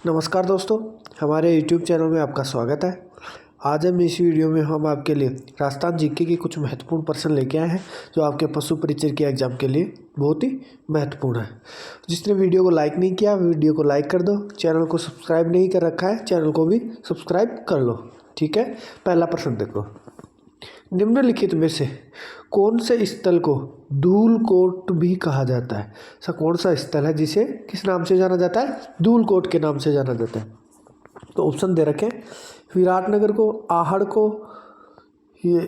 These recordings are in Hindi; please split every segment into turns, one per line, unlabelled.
नमस्कार दोस्तों, हमारे YouTube चैनल में आपका स्वागत है। आज हम इस वीडियो में हम आपके लिए राजस्थान जीके के कुछ महत्वपूर्ण प्रश्न लेके आए हैं जो आपके पशु परिचय के एग्जाम के लिए बहुत ही महत्वपूर्ण है। जिसने वीडियो को लाइक नहीं किया वीडियो को लाइक कर दो। चैनल को सब्सक्राइब नहीं कर रखा है चैनल को भी सब्सक्राइब कर लो। ठीक है, पहला प्रश्न देखो, निम्नलिखित में से कौन से स्थल को धूलकोट भी कहा जाता है? ऐसा कौन सा स्थल है जिसे किस नाम से जाना जाता है? धूलकोट के नाम से जाना जाता है। तो ऑप्शन दे रखे, विराटनगर को, आहड़ को, ये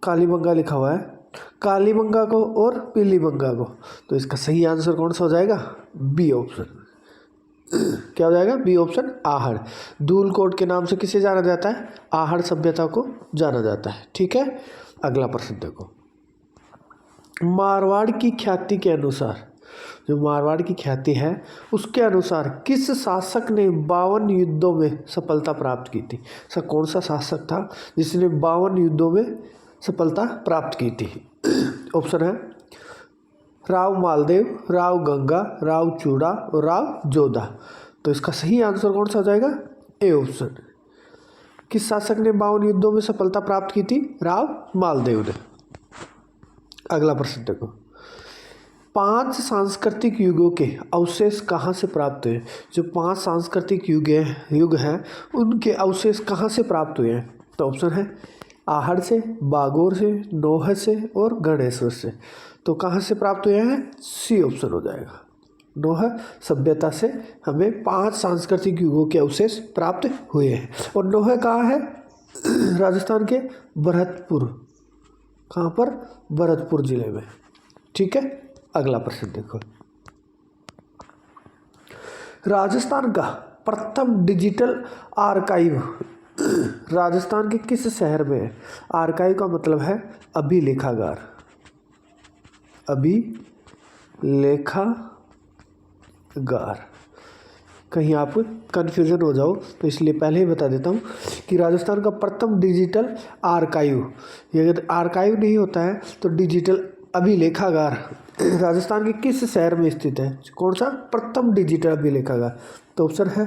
कालीबंगा लिखा हुआ है, कालीबंगा को और पीलीबंगा को। तो इसका सही आंसर कौन सा हो जाएगा? B option. क्या हो जाएगा? B option, Ahar. धूलकोट के नाम से किसे जाना जाता है? आहड़ सभ्यता को जाना जाता है। ठीक है, अगला प्रश्न देखो, मारवाड़ की ख्याति के अनुसार, जो मारवाड़ की ख्याति है उसके अनुसार किस शासक ने 52 युद्धों में सफलता प्राप्त की थी? ऐसा कौन सा शासक था जिसने 52 युद्धों में सफलता प्राप्त की थी? ऑप्शन है राव मालदेव, राव गंगा, राव चूड़ा और राव जोधा। तो इसका सही आंसर कौन सा हो जाएगा? A option. किस शासक ने 52 युद्धों में सफलता प्राप्त की थी? राव मालदेव ने। अगला प्रश्न देखो, 5 सांस्कृतिक युगों के अवशेष कहाँ से प्राप्त हुए? जो 5 सांस्कृतिक युग हैं उनके अवशेष कहाँ से प्राप्त हुए हैं? तो ऑप्शन है आहड़ से, बागोर से, नोह से और गणेश्वर से। तो कहाँ से प्राप्त हुए हैं? सी ऑप्शन हो जाएगा। नोह सभ्यता से हमें 5 सांस्कृतिक युगों के अवशेष प्राप्त हुए हैं। और नोह कहाँ है? राजस्थान के भरतपुर। कहाँ पर? भरतपुर जिले में। ठीक है, अगला प्रश्न देखो, राजस्थान का प्रथम डिजिटल आर्काइव राजस्थान के किस शहर में है? आर्काइव का मतलब है अभिलेखागार। अभिलेखागार, कहीं आप कन्फ्यूजन हो जाओ तो इसलिए पहले ही बता देता हूँ कि राजस्थान का प्रथम डिजिटल आर्काइव, ये अगर आर्काइव नहीं होता है तो डिजिटल अभिलेखागार राजस्थान के किस शहर में स्थित है? कौन सा? प्रथम डिजिटल अभिलेखागार। तो ऑप्शन है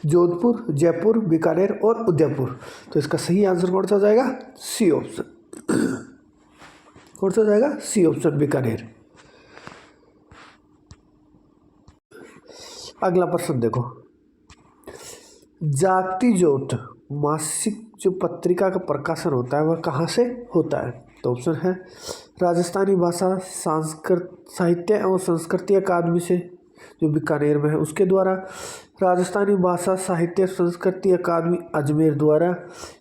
जोधपुर, जयपुर, बीकानेर और उदयपुर। तो इसका सही आंसर कौन सा हो जाएगा? C option. कौन सा हो जाएगा? C option, Bikaner. अगला प्रश्न देखो, जागती ज्योत मासिक जो पत्रिका का प्रकाशन होता है वह कहाँ से होता है? तो ऑप्शन है राजस्थानी भाषा साहित्य एवं संस्कृति अकादमी से, जो बीकानेर में है उसके द्वारा, राजस्थानी भाषा साहित्य संस्कृति अकादमी अजमेर द्वारा,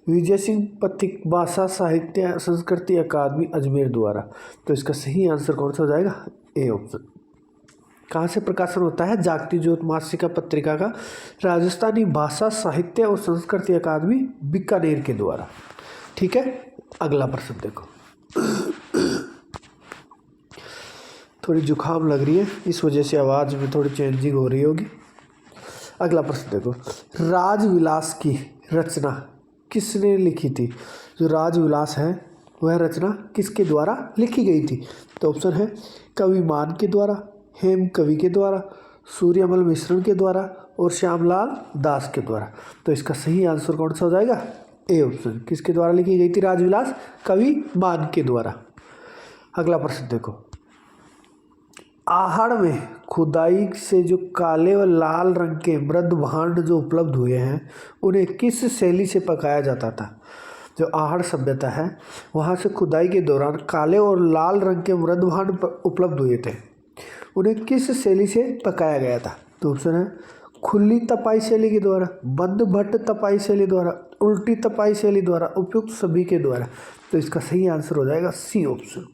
विजय सिंह पथिक भाषा साहित्य संस्कृति अकादमी अजमेर द्वारा। तो इसका सही आंसर कौन सा हो जाएगा? A option. कहाँ से प्रकाशन होता है जागती ज्योत मासिका पत्रिका का? राजस्थानी भाषा साहित्य और संस्कृति अकादमी बीकानेर के द्वारा। ठीक है, अगला प्रश्न देखो, थोड़ी जुकाम लग रही है इस वजह से आवाज़ में थोड़ी चेंजिंग हो रही होगी। अगला प्रश्न देखो, राजविलास की रचना किसने लिखी थी? जो राजविलास है वह रचना किसके द्वारा लिखी गई थी? तो ऑप्शन है कवि मान के द्वारा, हेम कवि के द्वारा, सूर्यमल मिश्रण के द्वारा और श्यामलाल दास के द्वारा। तो इसका सही आंसर कौन सा हो जाएगा? A option. किसके द्वारा लिखी गई थी राजविलास? कवि मान के द्वारा। अगला प्रश्न देखो, आहड़ में खुदाई से जो काले व लाल रंग के मृद भांड जो उपलब्ध हुए हैं उन्हें किस शैली से पकाया जाता था? जो आहड़ सभ्यता है वहाँ से खुदाई के दौरान काले और लाल रंग के मृद भांड उपलब्ध हुए थे, उन्हें किस शैली से पकाया गया था? तो ऑप्शन है खुली तपाई शैली के द्वारा, बंद भट्ट तपाई शैली द्वारा, उल्टी तपाई शैली द्वारा, उपयुक्त सभी के द्वारा। तो इसका सही आंसर हो जाएगा सी ऑप्शन।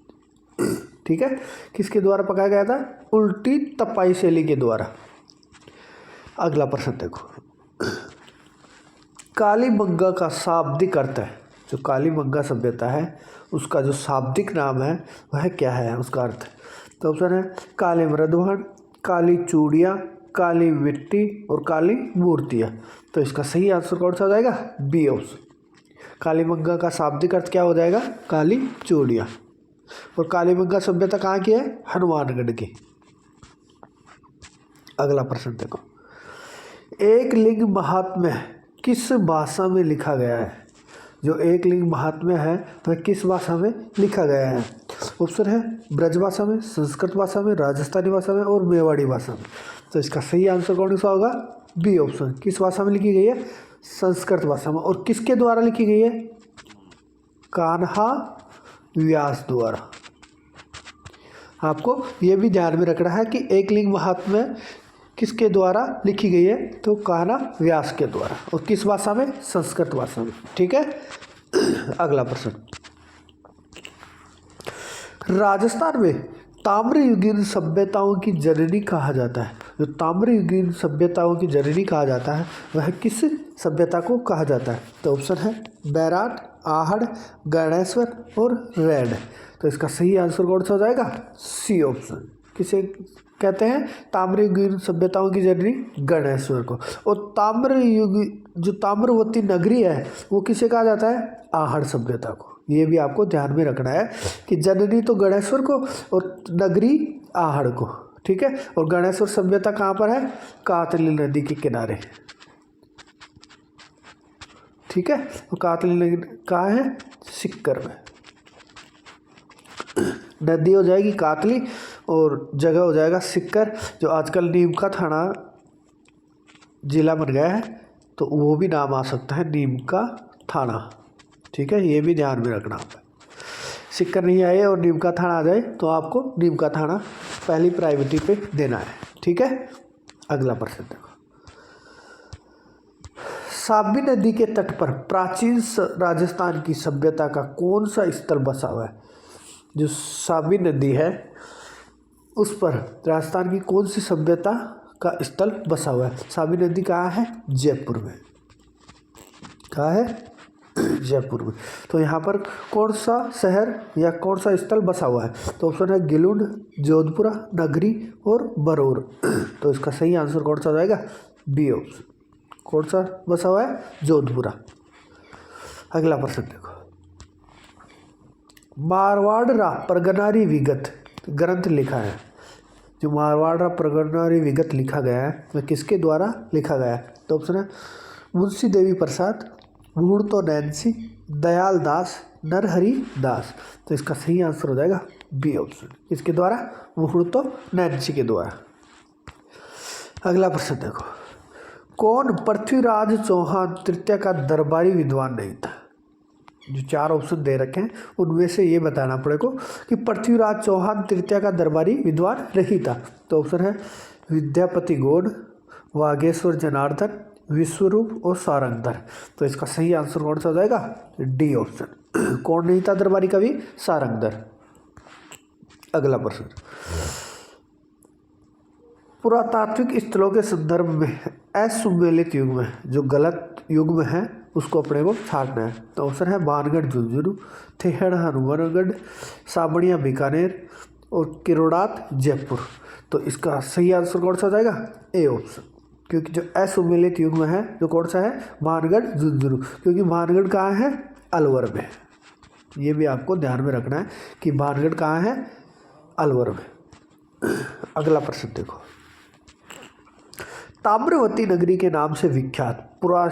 ठीक है, किसके द्वारा पकाया गया था? उल्टी तपाई शैली के द्वारा। अगला प्रश्न देखो, कालीबंगा का शाब्दिक अर्थ है, जो कालीबंगा सभ्यता है उसका जो शाब्दिक नाम है वह क्या है? उसका अर्थ, तो ऑप्शन है काले मृदभांड, काली चूड़ियाँ, काली मिट्टी और काली मूर्तियाँ। तो इसका सही आंसर कौन सा हो जाएगा? B option. कालीबंगा का शाब्दिक अर्थ क्या हो जाएगा? काली चूड़ियाँ। और कालीबंगा सभ्यता कहाँ की है? हनुमानगढ़ की। अगला प्रश्न देखो, एक लिंग महात्म्य किस भाषा में लिखा गया है? जो एक लिंग महात्म्य है वह किस भाषा में लिखा गया है? ऑप्शन है ब्रज भाषा में, संस्कृत भाषा में, राजस्थानी भाषा में और मेवाड़ी भाषा में। तो इसका सही आंसर कौन सा होगा? B option. किस भाषा में लिखी गई है? संस्कृत भाषा में। और किसके द्वारा लिखी गई है? कान्हा व्यास द्वारा। आपको ये भी ध्यान में रखना है कि एक लिंग महात्म्य किसके द्वारा लिखी गई है? तो कान्हा व्यास के द्वारा। और किस भाषा में? संस्कृत भाषा में। ठीक है। अगला प्रश्न, राजस्थान में ताम्रयुगीन सभ्यताओं की जननी कहा जाता है। जो ताम्रयुगीन सभ्यताओं की जननी कहा जाता है वह किस सभ्यता को कहा जाता है? तो ऑप्शन है बैराट, आहड़, गणेश्वर और रेड। तो इसका सही आंसर कौन सा हो जाएगा? C option. किसे कहते हैं ताम्रयुगीन सभ्यताओं की जननी? गणेश्वर को। और ताम्रयुगी जो ताम्रवती नगरी है वो किसे कहा जाता है? आहड़ सभ्यता को। ये भी आपको ध्यान में रखना है कि जननी तो गणेश्वर को और नगरी आहड़ को। ठीक है। और गणेश्वर सभ्यता कहाँ पर है? कातली नदी के किनारे। ठीक है। तो कातली नदी कहाँ है? सिक्कर में। नदी हो जाएगी कातली और जगह हो जाएगा सिक्कर, जो आजकल नीम का थाना जिला बन गया है, तो वो भी नाम आ सकता है नीम का थाना। ठीक है। ये भी ध्यान में रखना आप। सिक्कर नहीं आए और नीम का थाना आ जाए तो आपको नीम का थाना पहली प्रायोरिटी पे देना है। ठीक है। अगला प्रश्न देखो, साबी नदी के तट पर प्राचीन राजस्थान की सभ्यता का कौन सा स्थल बसा हुआ है? जो साबी नदी है उस पर राजस्थान की कौन सी सभ्यता का स्थल बसा हुआ है? साबी नदी कहाँ है? जयपुर में। कहाँ है? जयपुर में। तो यहाँ पर कौन सा शहर या कौन सा स्थल बसा हुआ है? तो ऑप्शन है गिलुंड, जोधपुरा, नगरी और बरौर। तो इसका सही आंसर कौन सा हो जाएगा? B option. कौन सा बसा हुआ है? जोधपुरा। अगला प्रश्न देखो, मारवाड़ परगनारी विगत ग्रंथ लिखा है। जो मारवाड़ परगनारी विगत लिखा गया है वह किसके द्वारा लिखा गया है? तो ऑप्शन है मुंशी देवी प्रसाद, मुहूर्तो नैन्सी, दयाल दास, नरहरि दास। तो इसका सही आंसर हो जाएगा बी ऑप्शन। किसके द्वारा? मुहूर्तो नैन्सी के द्वारा। अगला प्रश्न देखो, कौन पृथ्वीराज चौहान तृतीय का दरबारी विद्वान नहीं था? जो चार ऑप्शन दे रखे हैं उनमें से ये बताना पड़ेगा कि पृथ्वीराज चौहान तृतीय का दरबारी विद्वान नहीं था। तो ऑप्शन है विद्यापति गौड़, वागेश्वर जनार्दन, विश्वरूप और सारंगधर। तो इसका सही आंसर कौन सा हो जाएगा? D option. कौन नहीं था दरबारी कवि? सारंगधर। अगला प्रश्न, पुरातात्विक स्थलों के संदर्भ में असुमेलित युग में जो गलत युग में है उसको अपने को छाटना है। तो ऑप्शन है बानगढ़ झुंझुनू, थेहड़ हनुमानगढ़, साबड़िया बीकानेर और किरोड़ात जयपुर। तो इसका सही आंसर कौन सा हो जाएगा? A option. क्योंकि जो असुमेलित युग में है जो कौन सा है? भानगढ़ झुंझुनू। क्योंकि भानगढ़ कहाँ है? अलवर में। ये भी आपको ध्यान में रखना है कि भानगढ़ कहाँ है? अलवर में। अगला प्रश्न देखो, ताम्रवती नगरी के नाम से विख्यात पुरा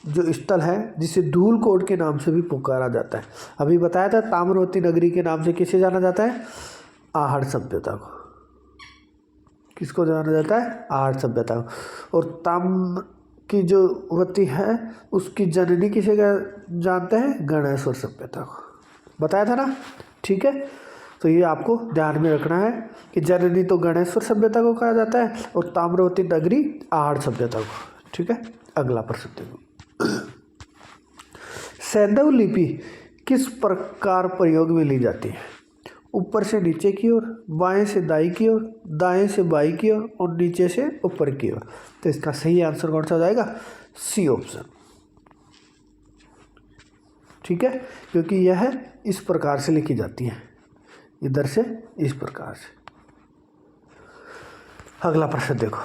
जो स्थल है जिसे धूलकोट के नाम से भी पुकारा जाता है। अभी बताया था ताम्रवती नगरी के नाम से किसे जाना जाता है? आहड़ सभ्यता को। किसको जाना जाता है? आहड़ सभ्यता को। और ताम्र की जो वती है उसकी जननी किसे जानते हैं? गणेश्वर सभ्यता को। बताया था ना। ठीक है। तो ये आपको ध्यान में रखना है कि जननी तो गणेश्वर सभ्यता को कहा जाता है और ताम्रवती नगरी आहड़ सभ्यता को। ठीक है। अगला प्रश्न देखो, सैंधव लिपि किस प्रकार प्रयोग में ली जाती है? ऊपर से नीचे की ओर, बाएं से दाएं की ओर, दाएं से बाएं की ओर और नीचे से ऊपर की ओर। तो इसका सही आंसर कौन सा हो जाएगा? C option. ठीक है। क्योंकि यह इस प्रकार से लिखी जाती है, इधर से इस प्रकार से। अगला प्रश्न देखो,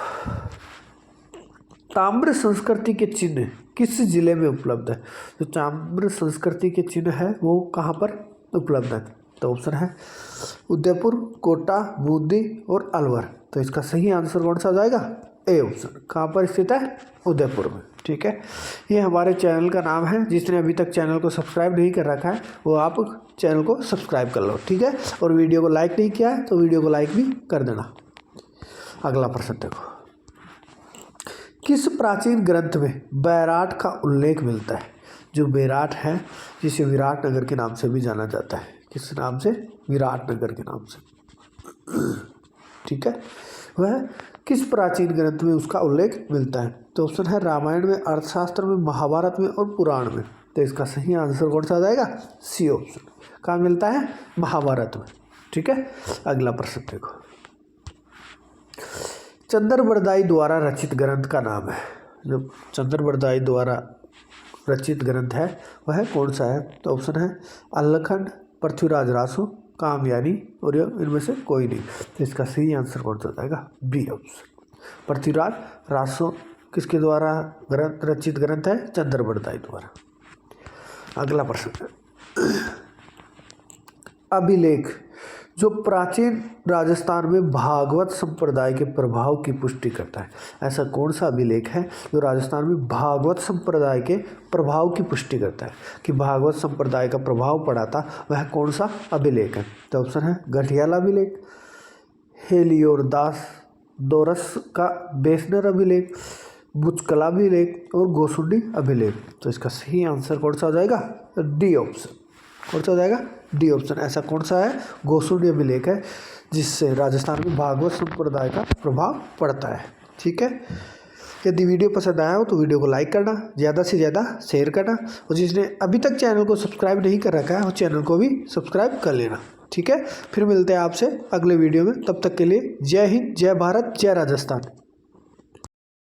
ताम्र संस्कृति के चिन्ह किस जिले में उपलब्ध है? जो ताम्र संस्कृति के चिन्ह है वो कहाँ पर उपलब्ध है? तो ऑप्शन है उदयपुर, कोटा, बूंदी और अलवर। तो इसका सही आंसर कौन सा हो जाएगा? A option. कहाँ पर स्थित है? उदयपुर में। ठीक है, ये हमारे चैनल का नाम है। जिसने अभी तक चैनल को सब्सक्राइब नहीं कर रखा है वो आप चैनल को सब्सक्राइब कर लो। ठीक है, और वीडियो को लाइक नहीं किया है तो वीडियो को लाइक भी कर देना। अगला प्रश्न देखो, किस प्राचीन ग्रंथ में बैराट का उल्लेख मिलता है? जो बैराट है जिसे विराट नगर के नाम से भी जाना जाता है। किस नाम से? विराट नगर के नाम से। ठीक है, वह किस प्राचीन ग्रंथ में उसका उल्लेख मिलता है? तो ऑप्शन है रामायण में, अर्थशास्त्र में, महाभारत में और पुराण में। तो इसका सही आंसर कौन सा आ जाएगा? C option. कहाँ मिलता है? महाभारत में। ठीक है, अगला प्रश्न देखो, चंद्रबरदाई द्वारा रचित ग्रंथ का नाम है। जो चंद्रबरदाई द्वारा रचित ग्रंथ है वह कौन सा है? तो ऑप्शन है अल्लखंड, पृथ्वीराज रासो, कामयानी और इनमें से कोई नहीं। तो इसका सही आंसर कौन सा जाएगा? B option. पृथ्वीराज रासो किसके द्वारा रचित ग्रंथ है? चंद्रबरदाई द्वारा। अगला प्रश्न, अभिलेख जो प्राचीन राजस्थान में भागवत संप्रदाय के प्रभाव की पुष्टि करता है। ऐसा कौन सा अभिलेख है जो राजस्थान में भागवत संप्रदाय के प्रभाव की पुष्टि करता है कि भागवत संप्रदाय का प्रभाव पड़ा था? वह कौन सा अभिलेख है? तो ऑप्शन है गठियाला अभिलेख, हेलियोदास दोरस का बेसनर अभिलेख, बुचकला अभिलेख और गोसुंडी अभिलेख। तो इसका सही आंसर कौन सा हो जाएगा? D option. कौन सा हो जाएगा? D option. ऐसा कौन सा है? गोसुंडी अभिलेख है जिससे राजस्थान में भागवत संप्रदाय का प्रभाव पड़ता है। ठीक है, यदि वीडियो पसंद आया हो तो वीडियो को लाइक करना, ज़्यादा से ज़्यादा शेयर करना, और जिसने अभी तक चैनल को सब्सक्राइब नहीं कर रखा है वो चैनल को भी सब्सक्राइब कर लेना। ठीक है, फिर मिलते हैं आपसे अगले वीडियो में। तब तक के लिए जय हिंद, जय भारत, जय राजस्थान।